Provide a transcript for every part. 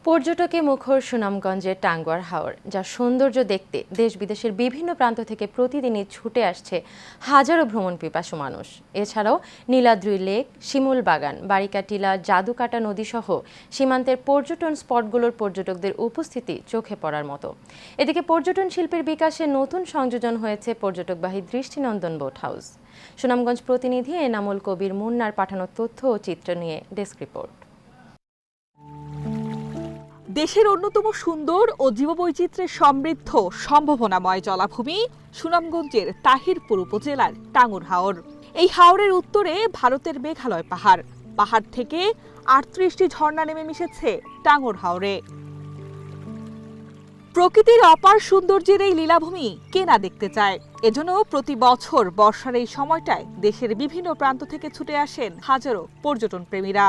পর্যটকে মুখর সুনামগঞ্জের টাঙ্গুয়ার হাওর, যার সৌন্দর্য দেখতে দেশ বিদেশের বিভিন্ন প্রান্ত থেকে প্রতিদিনই ছুটে আসছে হাজারো ভ্রমণ পিপাসু মানুষ। এছাড়াও নীলাদ্রি লেক, শিমুল বাগান, বারিকা টিলা, জাদুকাটা নদী সহ সীমান্তের পর্যটন স্পটগুলোর পর্যটকদের উপস্থিতি চোখে পড়ার মতো। এদিকে পর্যটন শিল্পের বিকাশে নতুন সংযোজন হয়েছে পর্যটকবাহী দৃষ্টিনন্দন বোট হাউস। সুনামগঞ্জ প্রতিনিধি এনামুল কবির মুন্নার পাঠানো তথ্য ও চিত্র নিয়ে ডেস্ক রিপোর্ট। দেশের অন্যতম সুন্দর ও জীববৈচিত্র্যের সমৃদ্ধ সম্ভাবনাময় জলাভূমি সুনামগঞ্জের তাহিরপুর উপজেলার টাঙ্গুর হাওর। এই হাওরের উত্তরে ভারতের মেঘালয় পাহাড়, পাহাড় থেকে ৩৮টি ঝর্ণা নেমে মিশেছে টাঙ্গুর হাওরে। প্রকৃতির অপার সৌন্দর্যের এই লীলাভূমি কে না দেখতে চায়। এজন্য প্রতি বছর বর্ষার এই সময়টায় দেশের বিভিন্ন প্রান্ত থেকে ছুটে আসেন হাজারো পর্যটন প্রেমীরা।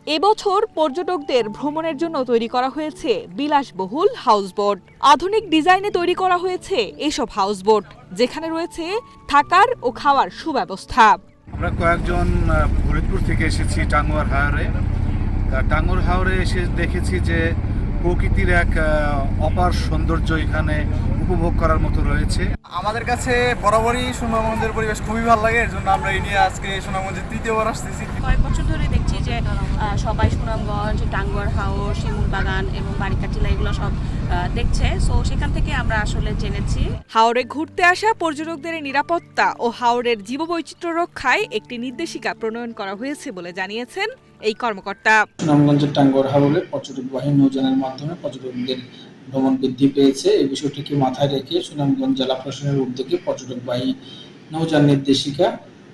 এবছর পর্যটকদের ভ্রমণের জন্য তৈরি করা হয়েছে বিলাসবহুল হাউসবোট। আধুনিক ডিজাইনে তৈরি করা হয়েছে এসব হাউসবোট, যেখানে রয়েছে থাকার ও খাওয়ার সুব্যবস্থা। আমরা কয়েকজন ফরিদপুর থেকে এসেছি টাঙ্গুয়ার হাওরে। টাঙ্গুয়ার হাওরে এসে দেখেছি যে প্রকৃতির এক অপার সৌন্দর্য এখানে উপভোগ করার মতো রয়েছে। আমাদের কাছে বরাবরই সুনামগঞ্জের পরিবেশ খুবই ভালো লাগে, এর জন্য আমরা এই নিয়ে আজকে সুনামগঞ্জে তৃতীয়বার আসতেছি। কয়েক বছর ধরে দেখছি যে সবাই সুনামগঞ্জ, টাঙ্গুয়ার হাওর, শিমুল বাগান এবং বারিকা টিলা এগুলো সব দেখছে। সো সেখান থেকে আমরা আসলে জেনেছি। হাওরে ঘুরতে আসা পর্যটকদের নিরাপত্তা ও হাওরের জীববৈচিত্র্য রক্ষায় একটি নির্দেশিকা প্রণয়ন করা হয়েছে বলে জানিয়েছেন এই কর্মকর্তা। সুনামগঞ্জের টাঙ্গুয়ার হাওরে পর্যটকবাহী নৌযানের মাধ্যমে পর্যটকদের ভ্রমণ বৃদ্ধি পেয়েছে। এই বিষয়টিকে মাথায় রেখে সুনামগঞ্জ জেলা প্রশাসনের উদ্যোগে পর্যটকবাহী নৌযান নির্দেশিকা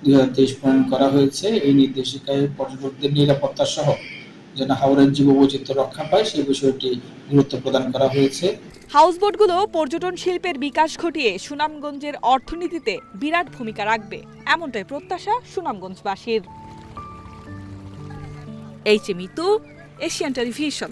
2023 প্রণয়ন করা হয়েছে। এই নির্দেশিকায় পর্যটকদের নিরাপত্তা সহ যেন হাওরের জীববৈচিত্র্য রক্ষা পায় সেই বিষয়টি গুরুত্ব প্রদান করা হয়েছে। হাউসবোটগুলো পর্যটন শিল্পের বিকাশ ঘটিয়ে সুনামগঞ্জের অর্থনীতিতে বিরাট ভূমিকা রাখবে, এমনটাই প্রত্যাশা সুনামগঞ্জবাসীর। H M Itu, Asian television.